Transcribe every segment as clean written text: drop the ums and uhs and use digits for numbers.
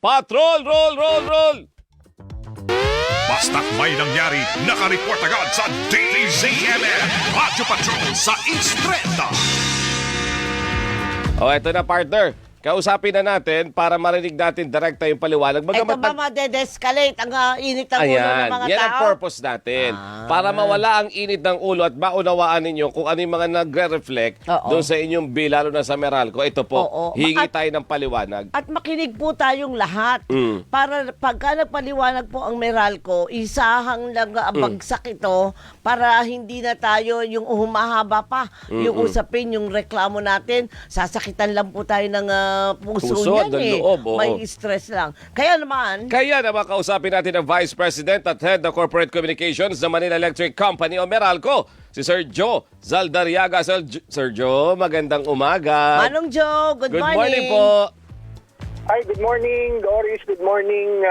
Patrol, roll! Basta't may nangyari, nakareport agad sa DZMM Radyo Patrol sa East 30. O, eto na partner. Kausapin na natin para marinig natin direkta yung paliwanag. Ito ba madedescalate ang init ng ulo ng mga yan tao? ang purpose natin. Para mawala ang init ng ulo at maunawaan ninyo kung ano yung mga nagre-reflect doon sa inyong bill, lalo na sa Meralco. Ito po, hingi tayo ng paliwanag. At makinig po tayong lahat. Para pagka nagpaliwanag po ang Meralco, isahang lang bagsak ito para hindi na tayo yung humahaba pa yung usapin, yung reklamo natin. Sasakitan lang po tayo ng puso niyan ng loob, May stress lang. Kaya naman kausapin natin ang Vice President at Head of Corporate Communications ng Manila Electric Company o Meralco, si Sir Joe Zaldariaga. Sir Joe, magandang umaga. Manong Joe, good morning. Good morning po. Hi, good morning, Doris. Good morning,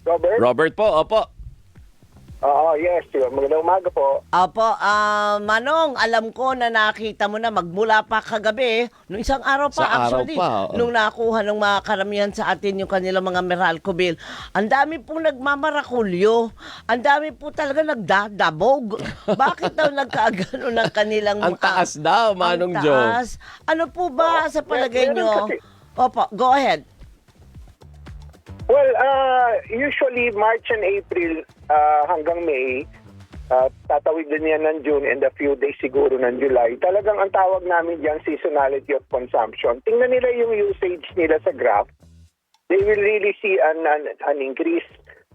Robert. Robert po, opo. Oo, yes. Magandang umaga po. Opo, Manong, alam ko na nakita mo na magmula pa kagabi, nung isang araw pa Sa araw actually, pa, oo. nung nakuha ng mga karamihan sa atin yung kanilang mga Meralco bill. Ang dami pong nagmamarakulyo. Ang dami po talaga nagdadabog. Bakit daw nagkaagano ng kanilang Ang taas daw, Manong ang Joe. taas. Ano po ba sa palagay meron nyo? kasi. Opo, go ahead. Well, usually March and April hanggang May, tatawid din yan ng June and a few days siguro ng July. Talagang ang tawag namin dyan, seasonality of consumption. Tingnan nila yung usage nila sa graph. They will really see an increase.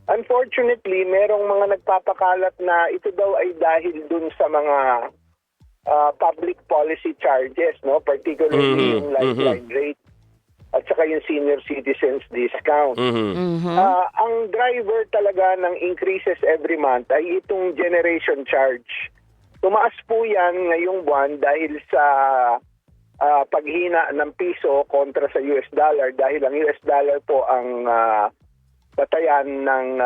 Unfortunately, merong mga nagpapakalat na ito daw ay dahil dun sa mga public policy charges, no? Particularly yung lifeline rate at saka yung senior citizens discount. Ang driver talaga ng increases every month ay itong generation charge. Tumaas po yan ngayong buwan dahil sa paghina ng piso kontra sa US dollar dahil ang US dollar po ang batayan ng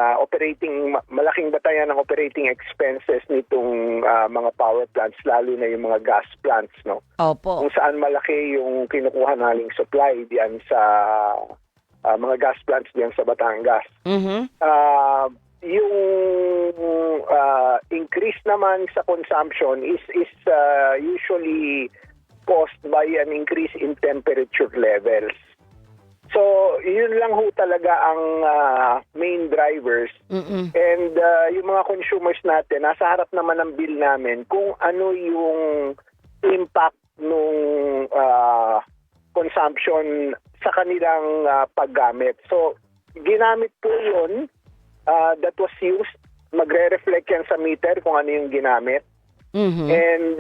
malaking batayan ng operating expenses nitong mga power plants, lalo na yung mga gas plants, no? Opo. Kung saan malaki yung kinukuha naling supply diyan sa mga gas plants diyan sa Batangas. Yung increase naman sa consumption is usually caused by an increase in temperature levels. So, yun lang ho talaga ang main drivers. And yung mga consumers natin, nasa harap naman ng bill namin kung ano yung impact nung consumption sa kanilang paggamit. So, ginamit po yun that was used. Magre-reflect yan sa meter kung ano yung ginamit. And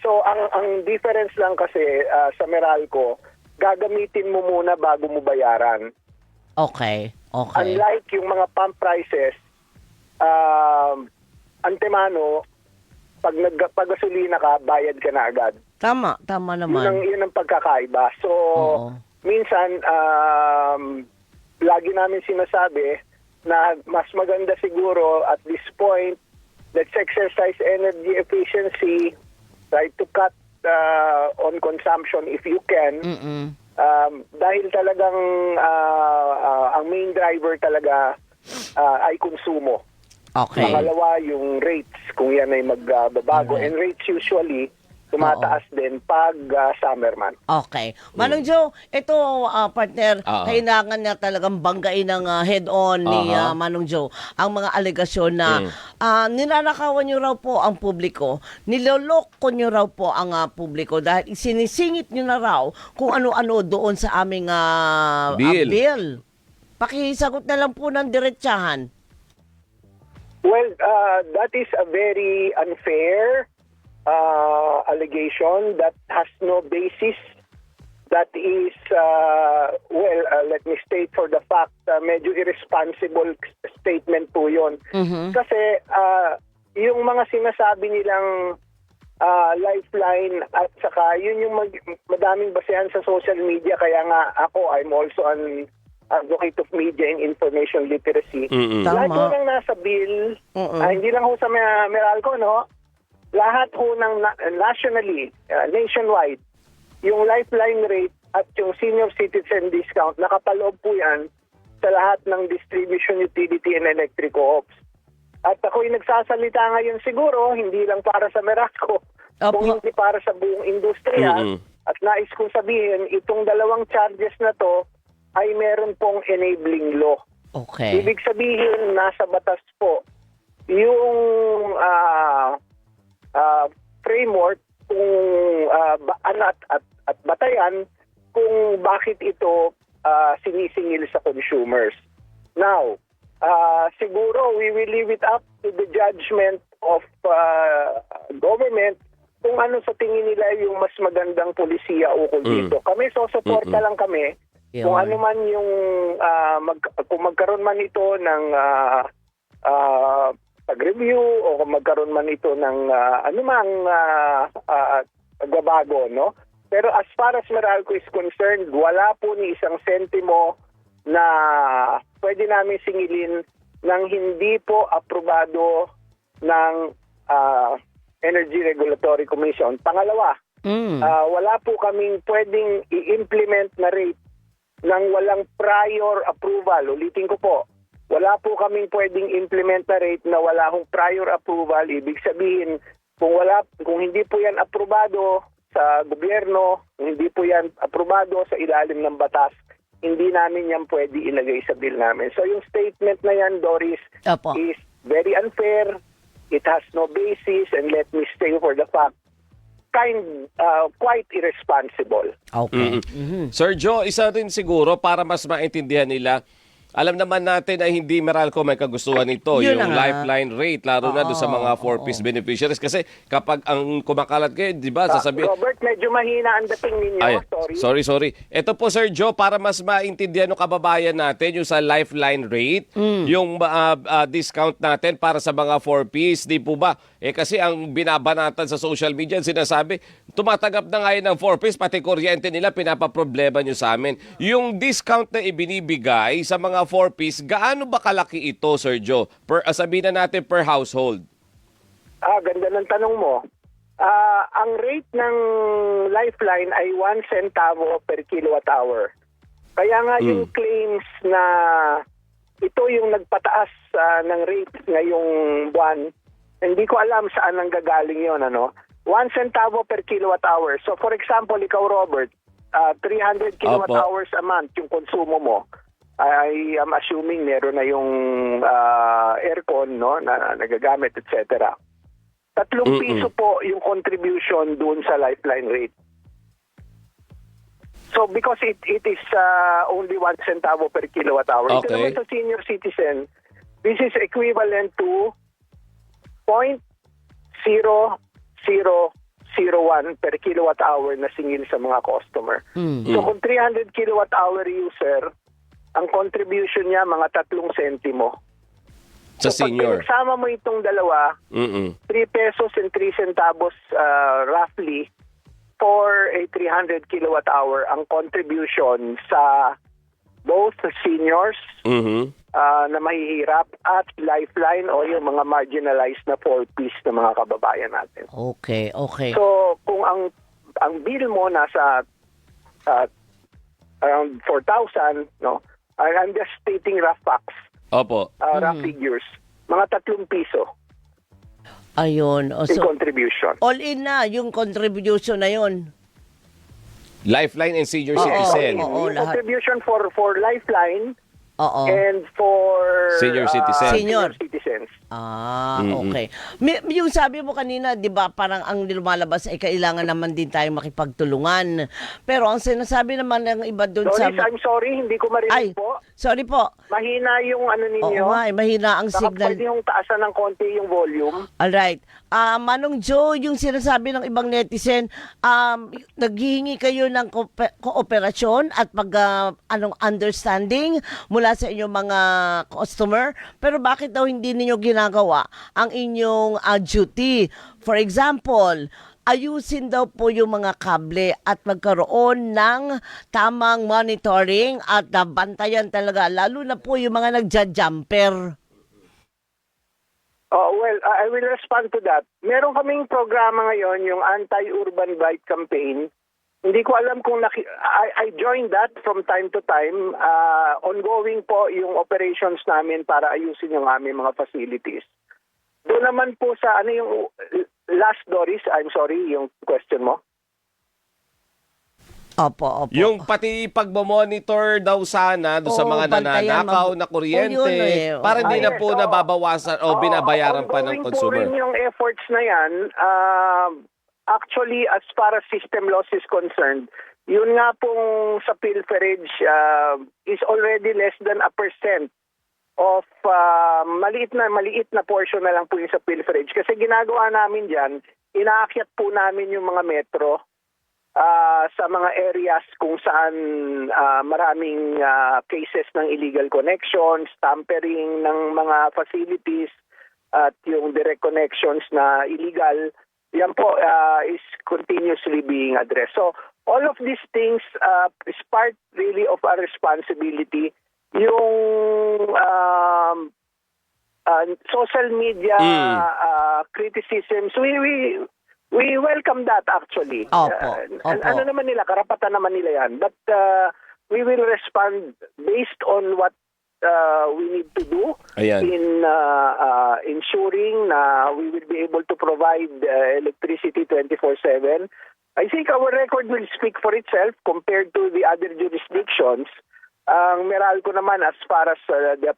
so, ang difference lang kasi sa Meralco, gagamitin mo muna bago mo bayaran. Okay. Unlike yung mga pump prices, antemano, pag gasolina ka, bayad ka na agad. Tama naman. Yun ang pagkakaiba. So, minsan, lagi namin sinasabi na mas maganda siguro at this point, let's exercise energy efficiency, try to cut on consumption if you can. Dahil talagang ang main driver talaga ay konsumo. Okay. Pangalawa yung rates, kung yan ay magbabago. And rates usually tumataas din pag summer man. Okay. Manong Joe, ito partner, kailangan na talagang banggain ng head-on ni Manong Joe ang mga alegasyon na ninanakawan nyo raw po ang publiko, niloloko nyo raw po ang publiko dahil sinisingit nyo na raw kung ano-ano doon sa aming bill. Pakisagot na lang po ng diretsahan. Well, that is a very unfair allegation that has no basis. That is, let me state for the fact, medyo irresponsible statement po yun. Kasi yung mga sinasabi nilang lifeline at saka yun yung madaming basehan sa social media. Kaya nga ako, I'm also an advocate of media and information literacy. Lahat po ng nasa bill, hindi lang ho sa Meralco, no? Lahat ho ng nationally, nationwide, yung lifeline rate at yung senior citizen discount, nakapaloob po yan sa lahat ng distribution utility and electric co-ops. At ako'y nagsasalita ngayon siguro, hindi lang para sa Meralco, kung hindi para sa buong industriya. At nais kong sabihin, itong dalawang charges na to ay meron pong enabling law. Okay. Ibig sabihin, nasa batas po yung framework kung at batayan kung bakit ito sinisingil sa consumers. Now, siguro we will leave it up to the judgment of government kung ano sa tingin nila yung mas magandang polisiya ukol dito. Kami susuporta lang kami kung ano man yung kung magkaroon man ito ng pag-review o kung magkaroon man ito ng anumang pagbabago, no? Pero as far as Meralco is concerned, wala po ni isang sentimo na pwede namin singilin ng hindi po aprobado ng Energy Regulatory Commission. Pangalawa, wala po kaming pwedeng i-implement na rate ng walang prior approval. Ulitin ko po, wala po kaming pwedeng implement na rate na wala hong prior approval. Ibig sabihin, kung hindi po yan aprobado sa gobyerno, kung hindi po yan aprobado sa ilalim ng batas, hindi namin yan pwede ilagay sa bill namin. So yung statement na yan, Doris, is very unfair. It has no basis, and let me stay for the fact, quite irresponsible. Okay. Sir Joe, isa rin siguro para mas maintindihan nila, alam naman natin na hindi Meralco may kagustuhan nito, Yun yung na nga. lifeline rate, lalo na doon sa mga 4-piece beneficiaries. Kasi kapag ang kumakalat kayo, di ba, sasabihin... Robert, medyo mahina ang dating ninyo. Sorry. Ito po, Sir Joe, para mas maintindihan ng kababayan natin yung sa lifeline rate, yung discount natin para sa mga 4-piece, di po ba? Kasi ang binabanatan sa social media, sinasabi, tumatanggap na ngayon ng 4-piece, pati kuryente nila, pinapaproblema nyo sa amin. Yung discount na ibinibigay sa mga 4-piece, gaano ba kalaki ito, Sir Joe? Sabihin na natin per household. Ganda ng tanong mo. Ang rate ng lifeline ay 1 centavo per kilowatt hour. Kaya nga yung claims na ito yung nagpataas ng rate ngayong buwan, hindi ko alam saan ang gagaling yun. 1 centavo per kilowatt hour. So for example, ikaw Robert, 300 kilowatt hours a month yung konsumo mo. I am assuming meron na yung aircon, no, na nagagamit, etc. 3 piso po yung contribution doon sa lifeline rate. So because it is only 1 centavo per kilowatt hour. Ito naman sa senior citizen, this is equivalent to 0.0001 per kilowatt hour na singil sa mga customer. So kung 300 kilowatt hour user, ang contribution niya mga 3 sentimo. Sa so, senior. Pag pinagsama mo itong dalawa, 3 pesos and 3 centavos roughly for a 300 kilowatt hour ang contribution sa both seniors na mahihirap at lifeline o yung mga marginalized na 4-piece na mga kababayan natin. Okay. So kung ang bill mo nasa around 4,000, no? I'm just stating rough facts. Opo. Rough figures. Mga 3 piso. Ayun. In contribution. All in na yung contribution na yun. Lifeline and senior citizen. Oo, Yung lahat. contribution for lifeline Oo. and for Senior citizen. Senior. citizens. Okay. Yung sabi mo kanina, 'di ba, parang ang lumalabas ay kailangan naman din tayong makipagtulungan. Pero ang sinasabi naman ng iba doon Doris, sa I'm sorry, hindi ko marinig po. Sorry po. Mahina yung ano ninyo. Oo nga, mahina ang Baka signal. pwede yung taasan ng konti yung volume. Alright. Manong Joe, yung sinasabi ng ibang netizen, naghihingi kayo ng kooperasyon at understanding mula sa inyong mga customer, pero bakit daw hindi ninyo ginagawa ang inyong duty? For example, ayusin daw po yung mga kable at magkaroon ng tamang monitoring at bantayan talaga, lalo na po yung mga nagja-jumper. Well, I will respond to that. Meron kaming programa ngayon, yung Anti-Urban Blight Campaign, Hindi ko alam kung I joined that from time to time. Ongoing po yung operations namin para ayusin yung aming mga facilities. Doon naman po sa ano yung last, Doris, I'm sorry, yung question mo. Opo. Yung pati pagmo-monitor daw sana doon sa Oo, mga bantayan, nananakaw na kuryente, Oo, yun eh. para hindi na po Yes, nababawasan o binabayaran pa ng ongoing po consumer. rin yung efforts na yan. Actually, as far as system loss is concerned, yun nga pong sa pilferage is already less than 1% of maliit na portion na lang po yung sa pilferage. Kasi ginagawa namin dyan, inaakyat po namin yung mga metro sa mga areas kung saan maraming cases ng illegal connections, tampering ng mga facilities, at yung direct connections na illegal, yan po is continuously being addressed. So all of these things is part really of our responsibility. Yung social media criticisms, we welcome that actually. Opo. Ano naman nila, karapatan naman nila yan. But we will respond based on what we need to do Ayan. in ensuring na we will be able to provide electricity 24/7. I think our record will speak for itself compared to the other jurisdictions. Ang Meralco naman, as far as the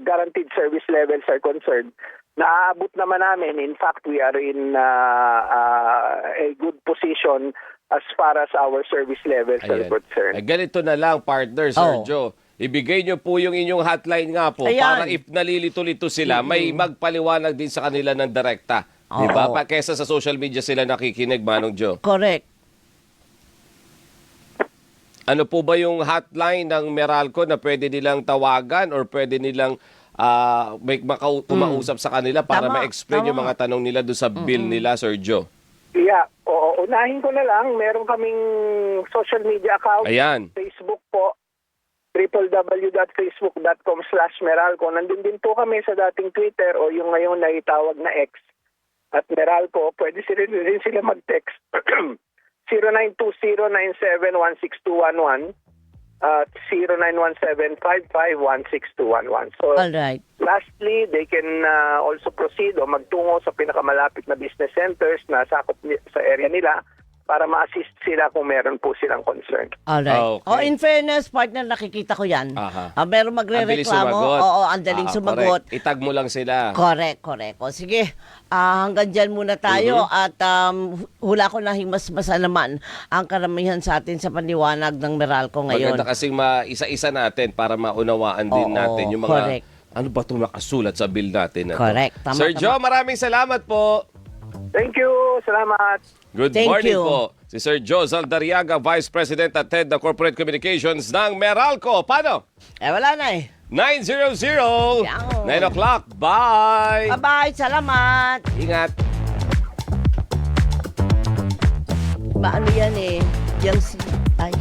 guaranteed service levels are concerned, naaabot naman namin. In fact, we are in a good position as far as our service levels are Ayan. concerned. Ganito na lang, partner, Sir Joe. Ibigay nyo po yung inyong hotline nga po Ayan. para if nalilito-lito sila, may magpaliwanag din sa kanila ng direkta. Di ba? Kesa sa social media sila nakikinig, Manong Joe. Correct. Ano po ba yung hotline ng Meralco na pwede nilang tawagan or pwede nilang kumausap sa kanila para Tama, ma-explain yung tama. mga tanong nila doon sa bill nila, Sir Joe? Yeah, oo. Unahin ko na lang, meron kaming social media account. Ayan. Facebook po, www.facebook.com/Meralco. Nandun din po kami sa dating Twitter o yung ngayon na itawag na X. At Meralco, pwede rin sila mag-text. 0920-9716-211 at 0917-55-16211. So, All right. lastly, they can also proceed o magtungo sa pinakamalapit na business centers na sakop sa area nila para ma-assist sila kung meron po silang concern. Alright. Okay. In fairness, partner, nakikita ko yan. Aha. Meron Ang bilis magre-reklamo. sumagot. Oo, ang daling sumagot. Correct. Itag mo lang sila. Correct. O sige, hanggang dyan muna tayo at hula ko na himasmasa naman ang karamihan sa atin sa paniwanag ng Meralco ngayon. Maganda kasing isa-isa natin para maunawaan din Oo, natin yung mga correct. ano ba itong nakasulat sa bill natin na to. Correct. Tama, Sir tama. Joe, maraming salamat po. Thank you. Salamat. Good Thank morning you. po. Si Sir Joe Zaldariaga, Vice President at Head ng Corporate Communications ng Meralco. Paano? Wala na eh. 900. Yan. 9 o'clock. Bye. Bye-bye. Salamat. Ingat. Ano yan eh? Yung si... Ay.